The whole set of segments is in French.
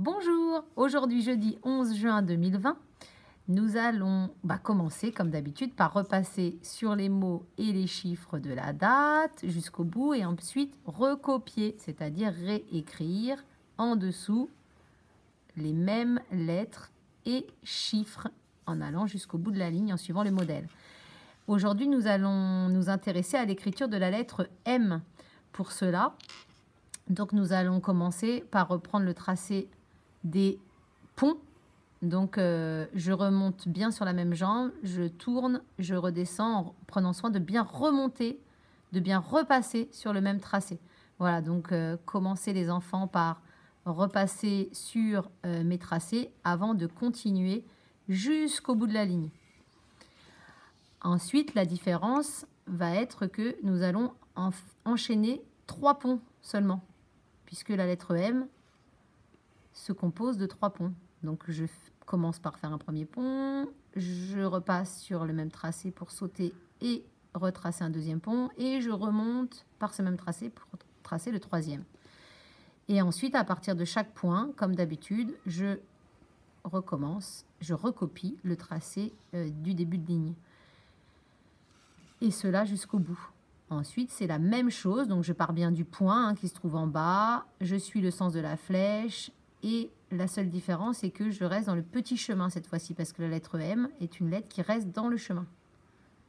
Bonjour, aujourd'hui jeudi 11 juin 2020, nous allons commencer comme d'habitude par repasser sur les mots et les chiffres de la date jusqu'au bout et ensuite recopier, c'est-à-dire réécrire en dessous les mêmes lettres et chiffres en allant jusqu'au bout de la ligne en suivant le modèle. Aujourd'hui, nous allons nous intéresser à l'écriture de la lettre M. Pour cela, donc nous allons commencer par reprendre le tracé des ponts. Donc je remonte bien sur la même jambe, je tourne, je redescends en prenant soin de bien remonter, de bien repasser sur le même tracé. Voilà, donc commencez les enfants par repasser sur mes tracés avant de continuer jusqu'au bout de la ligne. Ensuite, la différence va être que nous allons enchaîner 3 ponts seulement, puisque la lettre M se compose de 3 ponts. Donc je commence par faire un premier pont, je repasse sur le même tracé pour sauter et retracer un deuxième pont, et je remonte par ce même tracé pour tracer le troisième. Et ensuite, à partir de chaque point, comme d'habitude, je recommence, je recopie le tracé du début de ligne. Et cela jusqu'au bout. Ensuite, c'est la même chose, donc je pars bien du point qui se trouve en bas, je suis le sens de la flèche, et la seule différence, c'est que je reste dans le petit chemin cette fois-ci, parce que la lettre M est une lettre qui reste dans le chemin.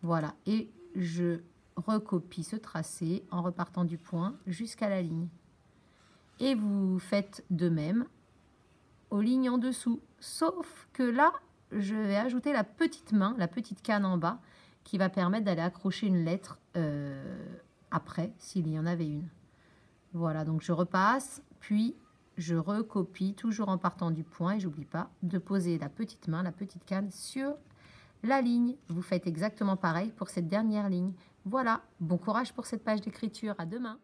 Voilà, et je recopie ce tracé en repartant du point jusqu'à la ligne. Et vous faites de même aux lignes en dessous, sauf que là, je vais ajouter la petite main, la petite canne en bas, qui va permettre d'aller accrocher une lettre après, s'il y en avait une. Voilà, donc je repasse, puis je recopie, toujours en partant du point, et j'oublie pas de poser la petite main, la petite canne sur la ligne. Vous faites exactement pareil pour cette dernière ligne. Voilà, bon courage pour cette page d'écriture, à demain.